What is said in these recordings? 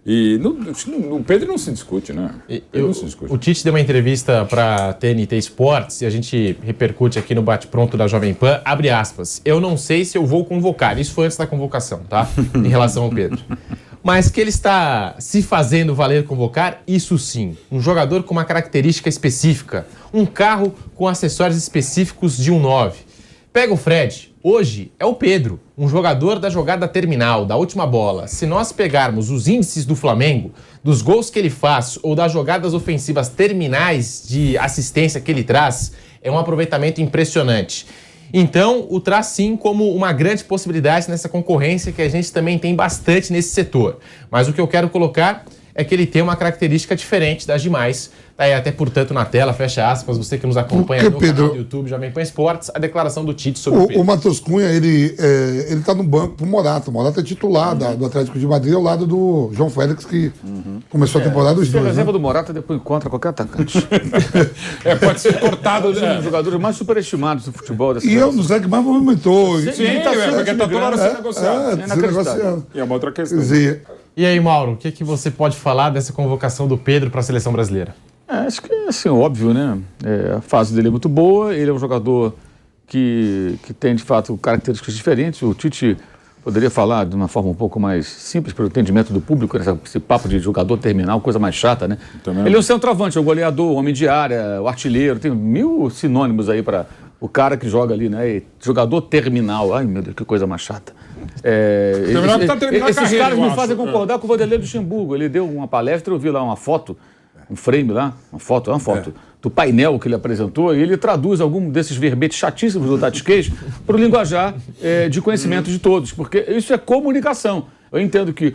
E o Pedro não se discute, né? O Tite deu uma entrevista para TNT Sports e a gente repercute aqui no Bate-Pronto da Jovem Pan, abre aspas, eu não sei se eu vou convocar, isso foi antes da convocação, tá? Em relação ao Pedro. Mas que ele está se fazendo valer convocar, isso sim. Um jogador com uma característica específica, um carro com acessórios específicos de um 9. Pega o Fred, hoje é o Pedro, um jogador da jogada terminal, da última bola. Se nós pegarmos os índices do Flamengo, dos gols que ele faz ou das jogadas ofensivas terminais de assistência que ele traz, é um aproveitamento impressionante. Então, o traz sim como uma grande possibilidade nessa concorrência que a gente também tem bastante nesse setor. Mas o que eu quero colocar é que ele tem uma característica diferente das demais. Tá aí até, portanto, na tela, fecha aspas, você que nos acompanha no canal do YouTube Jovem Pan Esportes, a declaração do Tite sobre o Pedro. O Matheus Cunha, ele tá no banco pro Morata. O Morata é titular do Atlético de Madrid ao lado do João Félix, que começou a temporada os dois. A reserva do Morata depois encontra qualquer atacante. Pode ser cortado. Um dos jogadores mais superestimados do futebol dessa E é um dos que mais movimentou. Sim, porque tá toda hora sendo negociado. E é uma outra questão. E aí, Mauro, o que você pode falar dessa convocação do Pedro para a seleção brasileira? Acho que é assim, óbvio, né? A fase dele é muito boa, ele é um jogador que tem, de fato, características diferentes. O Tite poderia falar de uma forma um pouco mais simples para o entendimento do público, esse papo de jogador terminal, coisa mais chata, né? Também. Ele é um centroavante, é o goleador, o homem de área, o artilheiro, tem 1000 sinônimos aí para o cara que joga ali, né? Jogador terminal, ai meu Deus, que coisa mais chata. Esses caras me fazem concordar com o Vanderlei Luxemburgo. Ele deu uma palestra, eu vi lá uma foto, um frame lá, uma foto do painel que ele apresentou, e ele traduz algum desses verbetes chatíssimos do Tatiquês para o linguajar de conhecimento de todos, porque isso é comunicação. Eu entendo que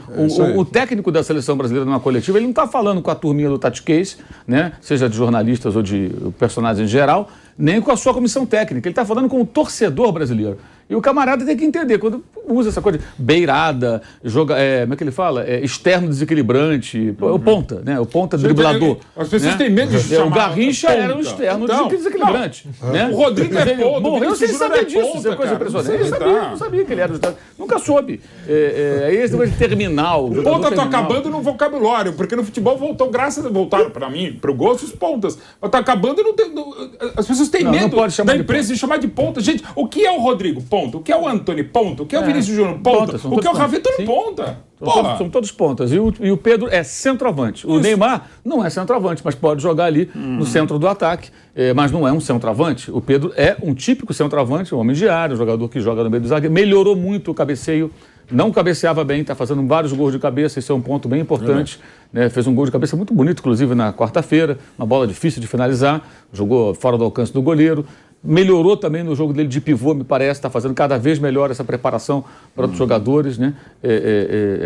o técnico da seleção brasileira numa coletiva, ele não está falando com a turminha do Tatiquês, né, seja de jornalistas ou de personagens em geral, nem com a sua comissão técnica. Ele está falando com o torcedor brasileiro. E o camarada tem que entender, quando usa essa coisa de beirada, como é que ele fala? Externo desequilibrante, o ponta, né? O ponta driblador. As pessoas têm medo de chamar. O Garrincha era o externo desequilibrante. Né? O Rodrigo é ponta. Morreu sem saber disso, isso é coisa impressionante. Ele não sabia que ele era o externo. Nunca soube. Esse negócio de terminal. O ponta tá acabando no vocabulário, porque no futebol voltaram para mim, para o gosto, os pontas. Mas tá acabando, as pessoas têm medo da imprensa de chamar de ponta. Gente, o que é o Rodrigo? Ponta. O que é o Antony? Ponta. O que é o Vinícius Júnior? Ponta. O que é o Ravitano? Ponta. São todos pontas. E o Pedro é centroavante. O Neymar não é centroavante, mas pode jogar ali no centro do ataque. Mas não é um centroavante. O Pedro é um típico centroavante, um homem de área, um jogador que joga no meio do zagueiro. Melhorou muito o cabeceio. Não cabeceava bem, está fazendo vários gols de cabeça, esse é um ponto bem importante. Né? Fez um gol de cabeça muito bonito, inclusive na quarta-feira, uma bola difícil de finalizar, jogou fora do alcance do goleiro. Melhorou também no jogo dele de pivô, me parece, está fazendo cada vez melhor essa preparação para outros jogadores, né?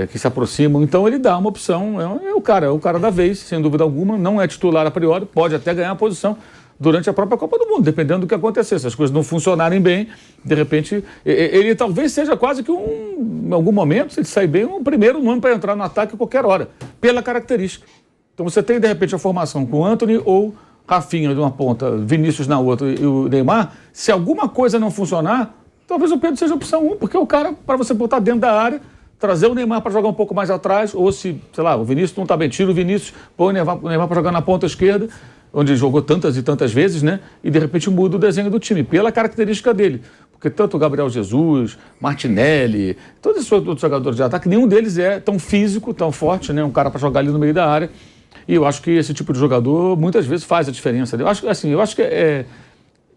Que se aproximam. Então ele dá uma opção, é o cara da vez, sem dúvida alguma, não é titular a priori, pode até ganhar a posição durante a própria Copa do Mundo, dependendo do que acontecer. Se as coisas não funcionarem bem, de repente, ele talvez seja quase que em algum momento, se ele sair bem, um primeiro nome para entrar no ataque a qualquer hora, pela característica. Então você tem, de repente, a formação com o Antony ou Rafinha de uma ponta, Vinícius na outra e o Neymar. Se alguma coisa não funcionar, talvez o Pedro seja a opção 1, porque é o cara para você botar dentro da área, trazer o Neymar para jogar um pouco mais atrás, ou se, sei lá, o Vinícius não está bem, tira o Vinícius, põe o Neymar para jogar na ponta esquerda, onde ele jogou tantas e tantas vezes, né? E de repente muda o desenho do time, pela característica dele. Porque tanto o Gabriel Jesus, Martinelli, todos esses outros jogadores de ataque, nenhum deles é tão físico, tão forte, né? Um cara para jogar ali no meio da área. E eu acho que esse tipo de jogador muitas vezes faz a diferença. Eu acho que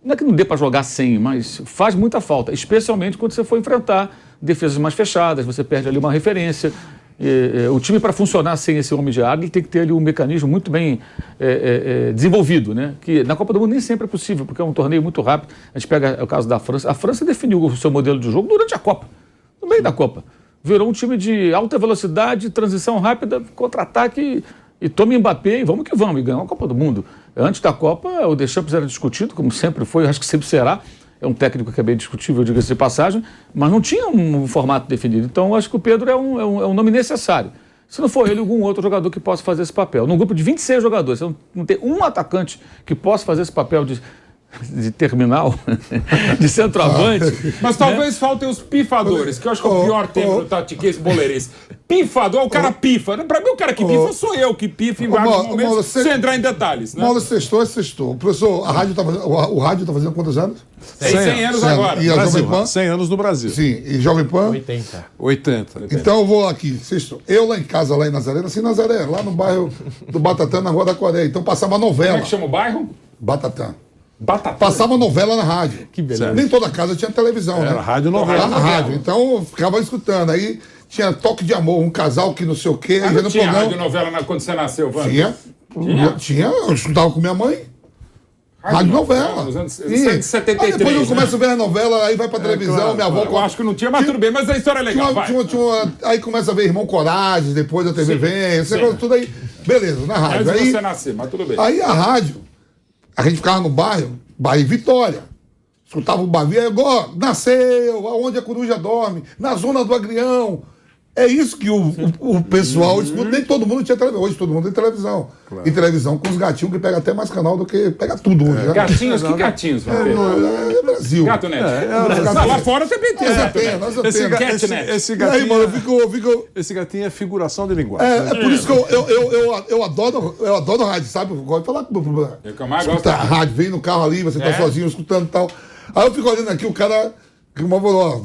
não é que não dê para jogar sem, mas faz muita falta, especialmente quando você for enfrentar defesas mais fechadas, você perde ali uma referência. O time, para funcionar sem esse homem de área, ele tem que ter ali um mecanismo muito bem desenvolvido, né? Que na Copa do Mundo nem sempre é possível, porque é um torneio muito rápido. A gente pega o caso da França. A França definiu o seu modelo de jogo durante a Copa, no meio da Copa. Virou um time de alta velocidade, transição rápida, contra-ataque, e tome Mbappé e vamos que vamos, e ganhou a Copa do Mundo. Antes da Copa, o Deschamps era discutido, como sempre foi, acho que sempre será. É um técnico que é bem discutível, diga-se de passagem, mas não tinha um formato definido. Então, acho que o Pedro é um nome necessário. Se não for ele, algum outro jogador que possa fazer esse papel. Num grupo de 26 jogadores, você não tem um atacante que possa fazer esse papel de de terminal, de centroavante. Mas talvez faltem os pifadores, que eu acho que é o pior termo do tatiquês boleirense. Pifador, o cara pifa. Pra mim, o cara que pifa sou eu, que pifa em vários momentos, sem entrar em detalhes. Né? Mauro, sextou. Professor, o rádio tá fazendo quantos anos? Tem 100 anos agora. E a Jovem Pan? 100 anos no Brasil. Sim, e Jovem Pan? 80. Então eu vou aqui, sextou. Eu lá em casa, lá em Nazaré, nasci em Nazaré, lá no bairro do Batatã, na Rua da Coreia. Então passava novela. Como é que chama o bairro? Batatã. Batatã. Passava novela na rádio. Que beleza. Nem toda casa tinha televisão, né? Era rádio novela. Na rádio. Então eu ficava escutando. Aí tinha Toque de Amor, um casal que não sei o quê. Ah, Aí não no tinha programa. radionovela quando você nasceu, Wanda? Tinha. Eu escutava com minha mãe. Rádio novela. Nos anos Sim. 73. Aí depois eu começo a ver a novela, aí vai pra televisão, claro, minha avó. Eu acho que não tinha, mas tudo bem. Mas a história é legal, vai. Aí começa a ver Irmão Coragem, depois a TV vem, esse negócio tudo aí. Beleza, na rádio. Antes de Aí, você nascer, mas tudo bem. aí a rádio, a gente ficava no bairro Vitória. Escutava o barulho, aí agora nasceu, aonde a coruja dorme, na zona do Agrião. É isso que o pessoal escuta. Nem todo mundo tinha televisão. Hoje todo mundo tem televisão. Claro. E televisão com os gatinhos que pega até mais canal do que pega tudo hoje. Né? Gatinhos? Que gatinhos? É Brasil. Gato Net. Lá fora também tem. Esse gatinho, aí, mano, esse gatinho é figuração de linguagem. É por isso que eu adoro rádio, sabe? Eu gosto de falar com o meu problema. Eu que mais gosto. Escutar rádio, vem no carro ali, você tá sozinho escutando e tal. Aí eu fico olhando aqui, o cara.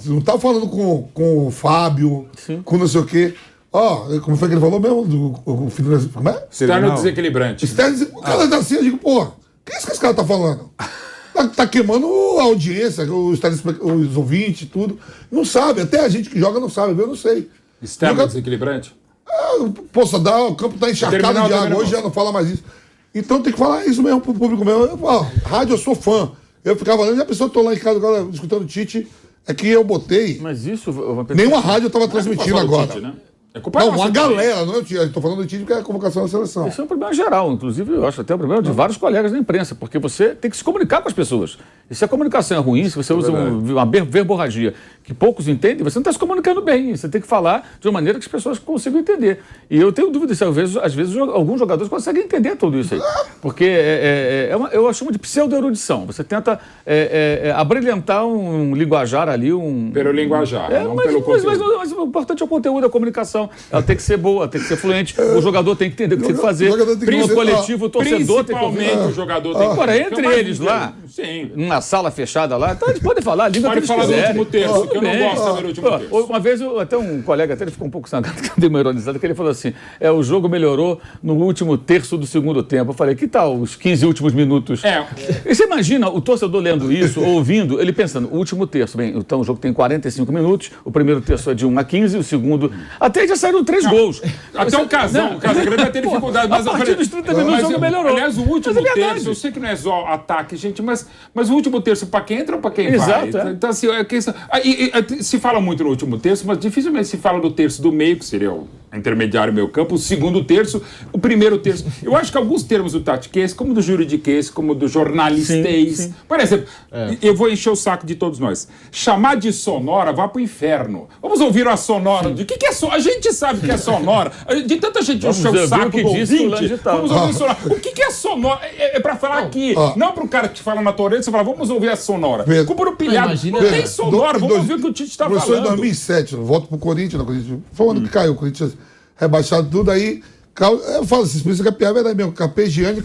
Não tá falando com o Fábio, com não sei o quê. Como foi que ele falou mesmo? Como é? Externo desequilibrante. O cara tá assim, eu digo, porra, o que é isso que esse cara tá falando? Tá queimando a audiência, os ouvintes, tudo. Não sabe, até a gente que joga não sabe, eu não sei. Externo desequilibrante? Poxa, o campo tá encharcado de água, hoje já não fala mais isso. Então tem que falar isso mesmo pro público mesmo. Rádio, eu sou fã. Eu ficava olhando, e a pessoa tô lá em casa agora escutando Tite, é que eu botei. Mas isso. Nenhuma rádio eu tava transmitindo agora. Tite, né? Não, uma galera, não é o Tite. Eu tô falando do Tite porque é a convocação da seleção. Isso é um problema geral, inclusive eu acho até um problema de vários colegas da imprensa, porque você tem que se comunicar com as pessoas. E se a comunicação é ruim, se você usa uma verborragia que poucos entendem, você não está se comunicando bem. Você tem que falar de uma maneira que as pessoas consigam entender. E eu tenho dúvida se às vezes alguns jogadores conseguem entender tudo isso aí. Porque eu chamo de pseudo-erudição. Você tenta abrilhantar um linguajar ali, Pelo linguajar, não pelo conteúdo. Mas o importante é o conteúdo, a comunicação. Ela tem que ser boa, tem que ser fluente. O jogador tem que entender o que tem que fazer. No coletivo, o torcedor tem que ouvir. O jogador tem que Agora, entre eles lá, numa sala fechada lá, então eles podem falar a língua que eles quiserem. Pode falar do último terço, que eu não gosto do último terço. Uma vez, até um colega até ele ficou um pouco sangado, que eu dei uma ironizada, que ele falou assim, o jogo melhorou no último terço do segundo tempo. Eu falei, que tal os 15 últimos minutos? E você imagina o torcedor lendo isso, ouvindo, ele pensando, o último terço, bem, então o jogo tem 45 minutos, o primeiro terço é de 1 a 15, o segundo... Até já saíram 3 gols. Até o Casão vai ter dificuldade. A partir dos 30 minutos o jogo melhorou. Aliás, o último terço, eu sei que não é só ataque, gente, mas o último terço para quem entra ou para quem vai? Então, assim, se fala muito no último terço, mas dificilmente se fala do terço do meio, que seria o intermediário meio campo, o segundo terço, o primeiro terço. Eu acho que alguns termos do tatiquês, como do juridiquês, como do jornalistês... Por exemplo, eu vou encher o saco de todos nós. Chamar de sonora, vá pro inferno. Vamos ouvir a sonora. O que é sonora? A gente sabe que é sonora. De tanta gente encher o saco do ouvinte. Vamos ouvir sonora. O que é sonora? É pra falar aqui. Não pro cara que fala na tua orelha, você fala, vamos ouvir a sonora. Como pilhado. Não tem sonora, vamos ouvir o que o Tite tá falando. Em 2007, eu volto pro Corinthians, foi o ano que caiu, o Corinthians rebaixado tudo, aí eu falo assim, por isso que a piada é verdade mesmo, Capegiani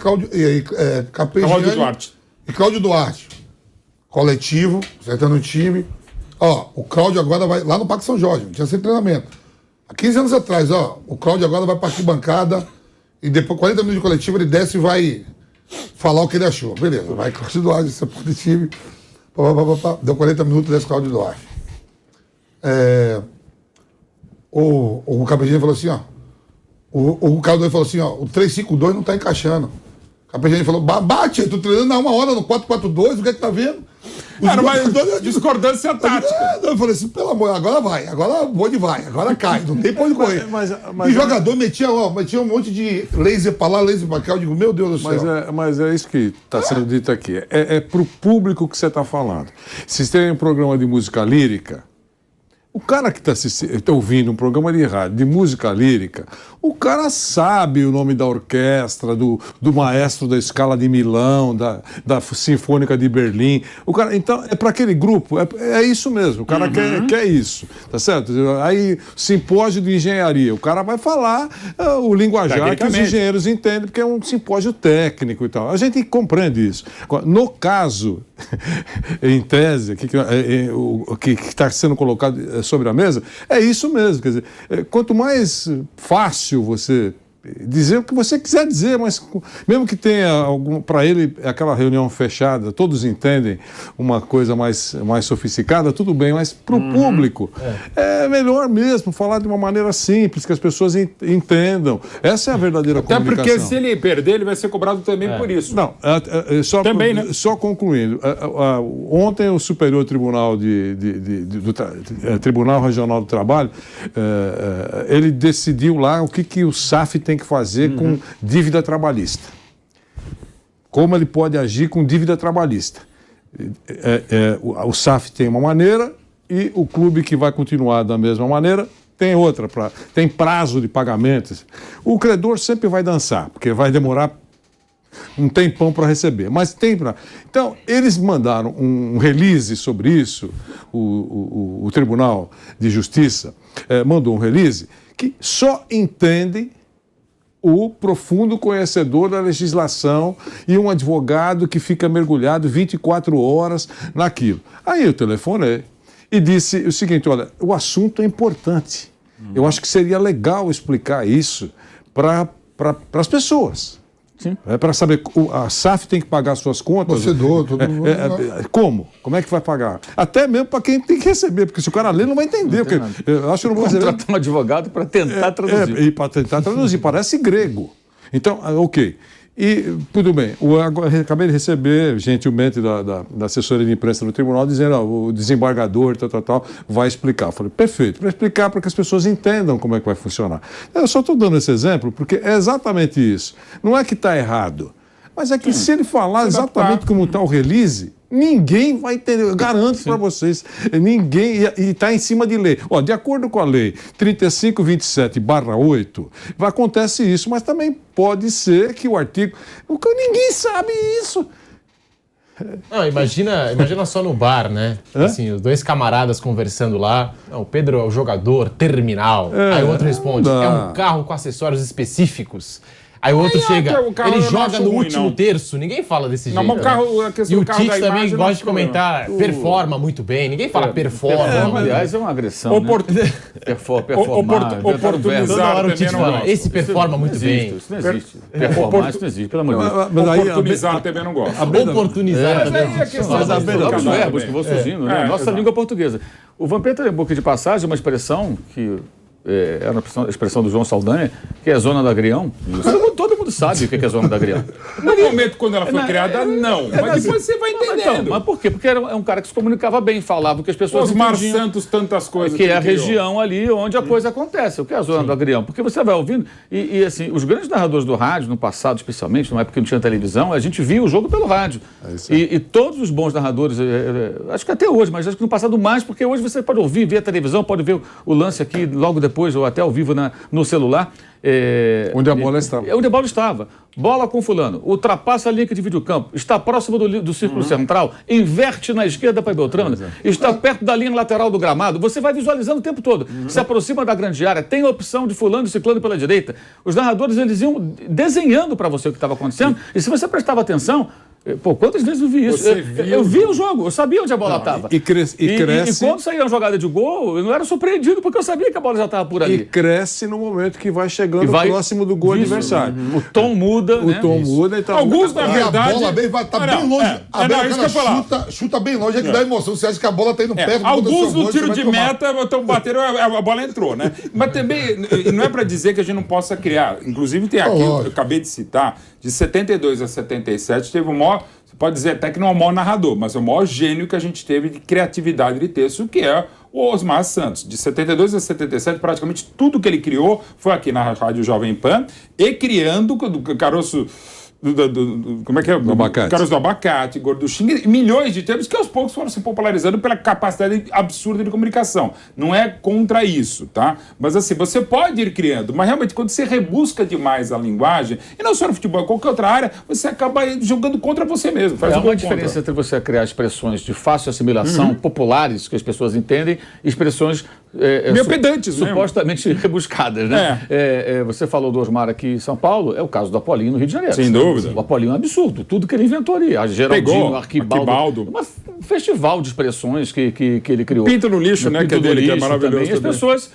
Duarte. E Cláudio Duarte. Coletivo, acertando o time. O Cláudio agora vai lá no Parque São Jorge, não tinha sem treinamento. Há 15 anos atrás, o Cláudio agora vai para arquibancada e depois, 40 minutos de coletivo, ele desce e vai falar o que ele achou. Beleza, vai Cláudio Duarte, você pode time. Deu 40 minutos, desce Cláudio Duarte. O Capegiani falou assim, o Cláudio falou assim, o 3-5-2 não tá encaixando. O Capegiani falou, bate, eu tô treinando há 1 hora no 4-4-2, o que é que tá vendo? Era uma discordância tática. Eu falei assim, pelo amor, agora vai, agora o bonde vai, agora cai, não tem pra onde correr. E jogador metia um monte de laser pra lá, laser pra cá, eu digo, meu Deus do céu. Mas é isso que está sendo dito aqui, é pro público que você está falando. Se tem um programa de música lírica, o cara que está ouvindo um programa de rádio de música lírica, O cara sabe o nome da orquestra, do maestro da Scala de Milão, da Sinfônica de Berlim. O cara, então, para aquele grupo, é isso mesmo. O cara quer isso, tá certo? Aí, simpósio de engenharia. O cara vai falar o linguajar que os engenheiros entendem, porque é um simpósio técnico e tal. A gente compreende isso. No caso, em tese, o que está sendo colocado sobre a mesa, é isso mesmo. Quer dizer, quanto mais fácil você dizer o que você quiser dizer, mas mesmo que tenha para ele aquela reunião fechada, todos entendem uma coisa mais sofisticada, tudo bem, mas para o público é melhor mesmo falar de uma maneira simples, que as pessoas entendam. Essa é a verdadeira comunicação. Até porque se ele perder, ele vai ser cobrado também por isso. Não, também, né? Só concluindo, ontem o Superior Tribunal Tribunal Regional do Trabalho, ele decidiu lá o que o SAF tem que fazer com dívida trabalhista. Como ele pode agir com dívida trabalhista. O SAF tem uma maneira e o clube que vai continuar da mesma maneira tem outra. Tem prazo de pagamentos. O credor sempre vai dançar, porque vai demorar um tempão para receber, mas tem para... Então, eles mandaram um release sobre isso, o Tribunal de Justiça mandou um release que só entende o profundo conhecedor da legislação e um advogado que fica mergulhado 24 horas naquilo. Aí eu telefonei e disse o seguinte, olha, o assunto é importante. Eu acho que seria legal explicar isso para as pessoas. Para saber, a SAF tem que pagar suas contas. Torcedor, todo mundo. Como? Como é que vai pagar? Até mesmo para quem tem que receber, porque se o cara ler, não vai entender. Eu acho que não vou contratar um advogado para tentar traduzir. E para tentar traduzir, parece grego. Então, ok. E tudo bem, acabei de receber gentilmente da assessoria de imprensa do tribunal dizendo o desembargador, tal, vai explicar. Eu falei, perfeito, para explicar para que as pessoas entendam como é que vai funcionar. Eu só estou dando esse exemplo porque é exatamente isso. Não é que está errado, mas é que se ele falar exatamente como está o release, ninguém vai entender, eu garanto para vocês, ninguém, e está em cima de lei. Ó, de acordo com a lei 3527/8, acontece isso, mas também pode ser que o artigo... Ninguém sabe isso. Não, imagina só no bar, né? Assim, os dois camaradas conversando lá. Não, o Pedro é o jogador terminal. Aí o outro responde, é um carro com acessórios específicos. Aí o outro chega, ele joga no último terço, ninguém fala desse jeito. Mas e o Tite também gosta de comentar, performa muito bem, ninguém fala performa. Aliás, é uma agressão, né? Oportunizar também não gosta. Esse performa muito bem. Isso não existe. Performar, isso não existe, pelo amor de Deus. Oportunizar também não gosta. Oportunizar também. Mas aí é questão os verbos que vão surgindo, né? Nossa língua portuguesa. O Vampeta tem um pouco de passagem, uma expressão que... era a expressão do João Saldanha, que é zona do agrião. Todo mundo sabe o que é zona do agrião. No momento quando ela foi criada, não. Mas depois você vai entendendo. Mas por quê? Porque era um cara que se comunicava bem, falava o que as pessoas Osmar Santos, tantas coisas. Que é a região ali onde a coisa acontece. O que é a zona do agrião? Porque você vai ouvindo, e assim, os grandes narradores do rádio, no passado especialmente, numa época que não tinha televisão, a gente via o jogo pelo rádio. E todos os bons narradores, acho que até hoje, mas acho que no passado mais, porque hoje você pode ouvir, ver a televisão, pode ver o lance aqui logo depois, ou até ao vivo no celular. Onde a bola estava. Onde a bola estava. Bola com fulano, ultrapassa a linha de videocampo, está próximo do círculo central, inverte na esquerda para Beltrano, está perto da linha lateral do gramado, você vai visualizando o tempo todo, se aproxima da grande área, tem a opção de fulano e ciclano pela direita. Os narradores, eles iam desenhando para você o que estava acontecendo, e se você prestava atenção, pô, quantas vezes eu vi isso? Eu vi o jogo, eu sabia onde a bola estava. E cresce. E quando saía uma jogada de gol, eu não era surpreendido, porque eu sabia que a bola já estava por ali. E cresce no momento que vai chegando próximo do gol adversário. O tom muda, O tom muda e tal. Alguns, na verdade... A bola vai estar bem longe. A bola chuta bem longe, é que dá emoção. Você acha que a bola está indo perto. Alguns no tiro de meta bateram, a bola entrou, né? Mas também, não é para dizer que a gente não possa criar. Inclusive tem aqui, eu acabei de citar, de 72 a 77, teve o maior... Você pode dizer até que não é o maior narrador, mas é o maior gênio que a gente teve de criatividade de texto, que é o Osmar Santos. De 72 a 77, praticamente tudo que ele criou foi aqui na Rádio Jovem Pan, e criando, o Caroço como é que é? Do abacate. Caroço do abacate, gorduchinha, milhões de termos que aos poucos foram se popularizando pela capacidade absurda de comunicação. Não é contra isso, tá? Mas assim, você pode ir criando, mas realmente quando você rebusca demais a linguagem, e não só no futebol, em qualquer outra área, você acaba jogando contra você mesmo. Há uma diferença entre você criar expressões de fácil assimilação, populares, que as pessoas entendem, e expressões meio pedantes, supostamente rebuscadas, né? Você falou do Osmar aqui em São Paulo, é o caso do Apolinho no Rio de Janeiro. Sem dúvida. O Apolinho é um absurdo, tudo que ele inventou ali. A Geraldinho, o Arquibaldo. Um festival de expressões que ele criou. Pinto no lixo, né? Que é dele, que é maravilhoso também. E as pessoas,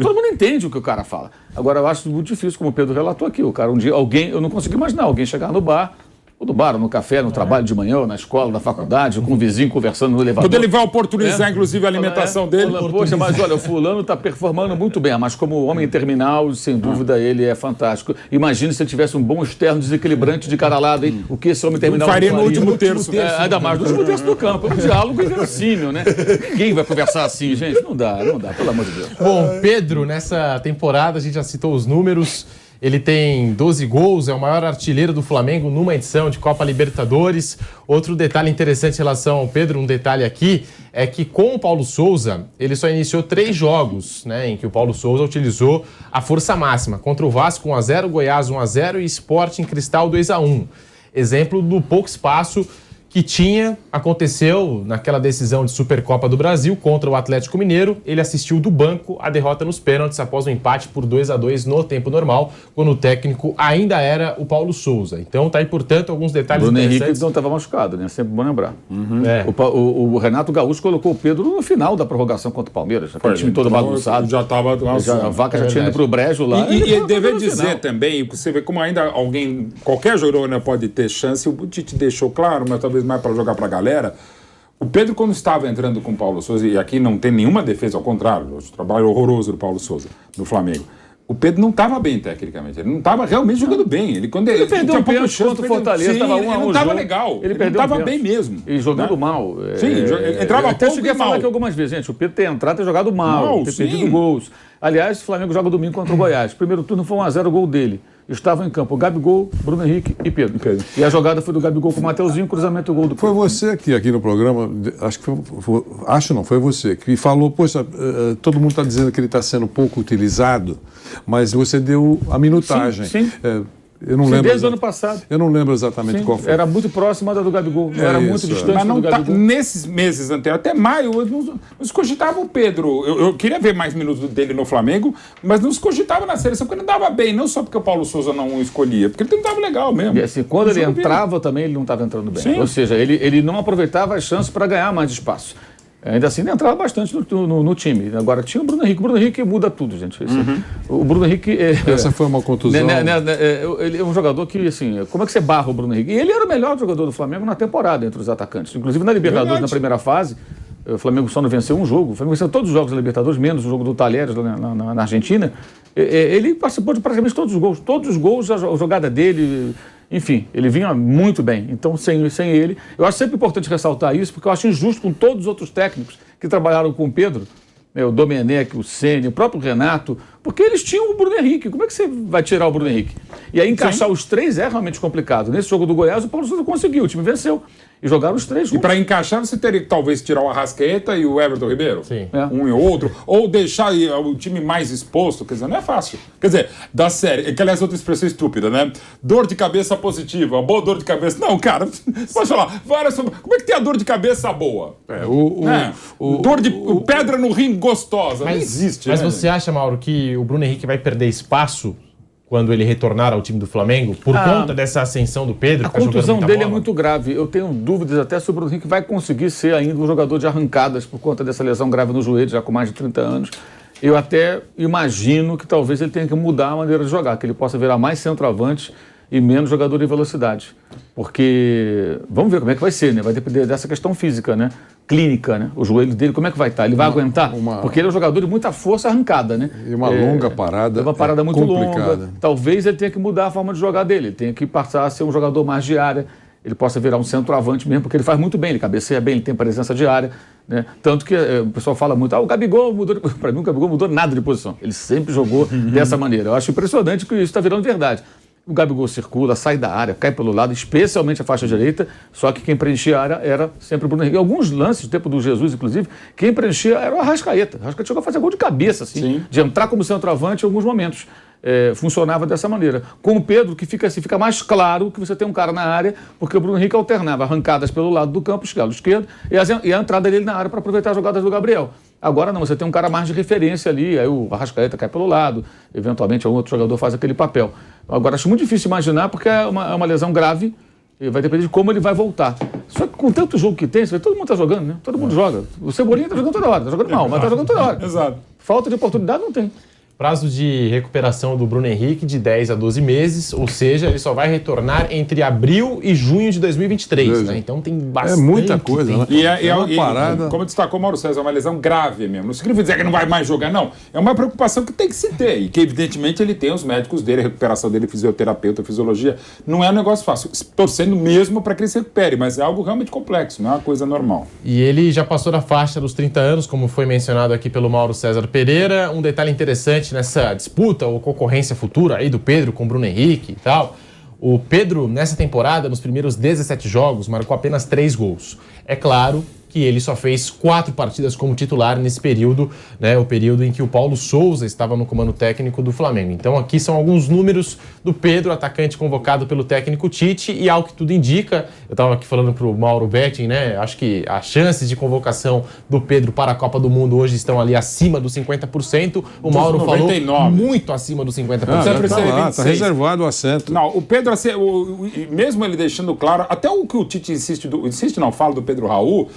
todo mundo entende o que o cara fala. Agora, eu acho muito difícil, como o Pedro relatou aqui, o cara, um dia, eu não consigo imaginar alguém chegar no bar, ou no bar, ou no café, no trabalho de manhã, ou na escola, na faculdade, com um vizinho conversando no elevador. Quando ele vai oportunizar, inclusive, a alimentação dele. Poxa, mas olha, o fulano está performando muito bem, mas como homem terminal, sem dúvida, ele é fantástico. Imagine se ele tivesse um bom externo desequilibrante de cada lado, hein? O que esse homem terminal faria no último terço. Ainda mais no último terço do campo. É um diálogo inverossímil, né? Ninguém vai conversar assim, gente. Não dá, pelo amor de Deus. Bom, Pedro, nessa temporada, a gente já citou os números. Ele tem 12 gols, é o maior artilheiro do Flamengo numa edição de Copa Libertadores. Outro detalhe interessante em relação ao Pedro, um detalhe aqui, é que com o Paulo Souza, ele só iniciou 3 jogos, né, em que o Paulo Souza utilizou a força máxima. Contra o Vasco 1-0, Goiás 1-0 e Sporting Cristal 2-1. Exemplo do pouco espaço que aconteceu naquela decisão de Supercopa do Brasil contra o Atlético Mineiro. Ele assistiu do banco a derrota nos pênaltis após o empate por 2-2 no tempo normal, quando o técnico ainda era o Paulo Souza. Então tá aí, portanto, alguns detalhes Bruno interessantes. Henrique não estava machucado, né? Sempre bom lembrar. O Renato Gaúcho colocou o Pedro no final da prorrogação contra o Palmeiras. Aquele time todo bagunçado. Já estava... A vaca já tinha ido pro brejo lá. E deve dizer também, você vê como ainda qualquer jogador ainda pode ter chance, o Tite deixou claro, mas talvez mais para jogar para a galera. O Pedro, quando estava entrando com o Paulo Souza, e aqui não tem nenhuma defesa, ao contrário, o trabalho horroroso do Paulo Souza no Flamengo, o Pedro não estava bem tecnicamente, ele não estava realmente jogando bem. Ele perdeu um pênalti contra o Fortaleza, estava ele não estava legal, ele não estava bem mesmo. E jogando mal. Sim, entrava até pouco cheguei a falar aqui algumas vezes, gente, o Pedro ter entrado, ter jogado mal, ter perdido gols. Aliás, o Flamengo joga domingo contra o Goiás. Primeiro turno foi 1-0 o gol dele. Estavam em campo o Gabigol, Bruno Henrique e Pedro. E a jogada foi do Gabigol com o Mateuzinho, cruzamento do gol do Pedro. Foi você aqui no programa, foi você, que falou, poxa, todo mundo está dizendo que ele está sendo pouco utilizado, mas você deu a minutagem. Sim. Eu não lembro desde o ano passado. Eu não lembro exatamente qual foi. Era muito próxima da do Gabigol. Era muito distante. Mas não do Gabigol. Nesses meses anteriores, até maio, não se cogitava o Pedro. Eu queria ver mais minutos dele no Flamengo, mas não se cogitava na seleção, porque ele não dava bem. Não só porque o Paulo Souza não o escolhia, porque ele não estava legal mesmo. E assim, quando ele entrava também, ele não estava entrando bem. Sim. Ou seja, ele não aproveitava as chances para ganhar mais espaço. Ainda assim, ele entrava bastante no time. Agora, tinha o Bruno Henrique. O Bruno Henrique muda tudo, gente. O Bruno Henrique... Essa foi uma contusão. Ele é um jogador que, assim... Como é que você barra o Bruno Henrique? E ele era o melhor jogador do Flamengo na temporada, entre os atacantes. Inclusive, na Libertadores, na primeira fase, o Flamengo só não venceu um jogo. O Flamengo venceu todos os jogos da Libertadores, menos o jogo do Talheres na Argentina. Ele participou de praticamente todos os gols. Todos os gols, a jogada dele... Enfim, ele vinha muito bem. Então, sem ele... Eu acho sempre importante ressaltar isso, porque eu acho injusto com todos os outros técnicos que trabalharam com o Pedro, o Domenech, o Ceni, o próprio Renato, porque eles tinham o Bruno Henrique. Como é que você vai tirar o Bruno Henrique? E aí encaixar os três é realmente complicado. Nesse jogo do Goiás, o Paulo Souza conseguiu, o time venceu. E jogaram os três juntos. E para encaixar, você teria que talvez tirar o Arrascaeta e o Everton Ribeiro? Sim. Um e outro. Ou deixar o time mais exposto. Quer dizer, não é fácil. Quer dizer, da série... Que, aliás, outra expressão estúpida, né? Dor de cabeça positiva. Uma boa dor de cabeça... Não, cara, você pode falar. Como é que tem a dor de cabeça boa? Dor de pedra no rim gostosa. Não existe, Mas você acha, Mauro, que o Bruno Henrique vai perder espaço quando ele retornar ao time do Flamengo, por conta dessa ascensão do Pedro? A contusão dele é muito grave. Eu tenho dúvidas até se o Bruno Henrique vai conseguir ser ainda um jogador de arrancadas por conta dessa lesão grave no joelho, já com mais de 30 anos. Eu até imagino que talvez ele tenha que mudar a maneira de jogar, que ele possa virar mais centroavante e menos jogador de velocidade. Porque, vamos ver como é que vai ser, né? Vai depender dessa questão física, né? Clínica, né? O joelho dele, como é que vai estar? Ele vai aguentar? Porque ele é um jogador de muita força arrancada, né? E uma longa parada. É uma parada muito longa. Talvez ele tenha que mudar a forma de jogar dele. Ele tenha que passar a ser um jogador mais de área. Ele possa virar um centroavante mesmo, porque ele faz muito bem, ele cabeceia bem, ele tem presença de área, né? Tanto que o pessoal fala muito, o Gabigol mudou de... Para mim, o Gabigol mudou nada de posição. Ele sempre jogou dessa maneira. Eu acho impressionante que isso está virando verdade. O Gabigol circula, sai da área, cai pelo lado, especialmente a faixa direita, só que quem preenchia a área era sempre o Bruno Henrique. Alguns lances, do tempo do Jesus, inclusive, quem preenchia era o Arrascaeta. O Arrascaeta chegou a fazer gol de cabeça, assim, de entrar como centroavante em alguns momentos. Funcionava dessa maneira. Com o Pedro, que fica mais claro que você tem um cara na área, porque o Bruno Henrique alternava arrancadas pelo lado do campo, lado esquerdo, e a entrada dele na área para aproveitar as jogadas do Gabriel. Agora não, você tem um cara mais de referência ali, aí o Arrascaeta cai pelo lado, eventualmente algum outro jogador faz aquele papel. Agora, acho muito difícil imaginar, porque é uma lesão grave, e vai depender de como ele vai voltar. Só que com tanto jogo que tem, você vê, todo mundo tá jogando, né? Todo mundo joga. O Cebolinha tá jogando toda hora, tá jogando mal, mas tá jogando toda hora. Exato. Falta de oportunidade não tem. Prazo de recuperação do Bruno Henrique de 10 a 12 meses, ou seja, ele só vai retornar entre abril e junho de 2023, né? Então tem bastante. É muita coisa, né? E uma parada. Como destacou o Mauro César, é uma lesão grave mesmo. Não significa dizer que não vai mais jogar, não. É uma preocupação que tem que se ter. E que, evidentemente, ele tem os médicos dele, a recuperação dele, fisioterapeuta, fisiologia. Não é um negócio fácil. Torcendo mesmo para que ele se recupere, mas é algo realmente complexo, não é uma coisa normal. E ele já passou da faixa dos 30 anos, como foi mencionado aqui pelo Mauro César Pereira. Um detalhe interessante nessa disputa ou concorrência futura aí do Pedro com o Bruno Henrique e tal. O Pedro, nessa temporada, nos primeiros 17 jogos, marcou apenas 3 gols. É claro que ele só fez 4 partidas como titular nesse período, né, o período em que o Paulo Souza estava no comando técnico do Flamengo. Então aqui são alguns números do Pedro, atacante convocado pelo técnico Tite, e ao que tudo indica, eu estava aqui falando para o Mauro Betting, né, acho que as chances de convocação do Pedro para a Copa do Mundo hoje estão ali acima dos 50%, o Mauro 99. falou muito acima dos 50%. Tá reservado o assento. Não, o Pedro, assim, mesmo ele deixando claro, até o que o Tite fala do Pedro Raul,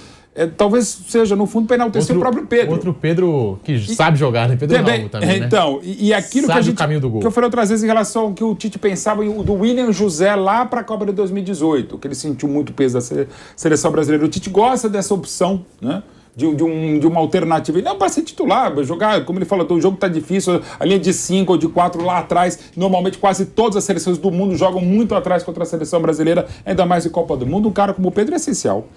talvez seja, no fundo, penaltecer o próprio Pedro. Outro Pedro que sabe jogar, né? Pedro Raul também, né? Então, e aquilo sabe que o caminho do gol. Que eu falei outras vezes em relação ao que o Tite pensava do William José lá para a Copa de 2018, que ele sentiu muito peso da seleção brasileira. O Tite gosta dessa opção, né? De uma alternativa. E não para ser titular, jogar, como ele falou, o jogo está difícil, a linha de 5 ou de 4 lá atrás, normalmente quase todas as seleções do mundo jogam muito atrás contra a seleção brasileira, ainda mais em Copa do Mundo. Um cara como o Pedro é essencial.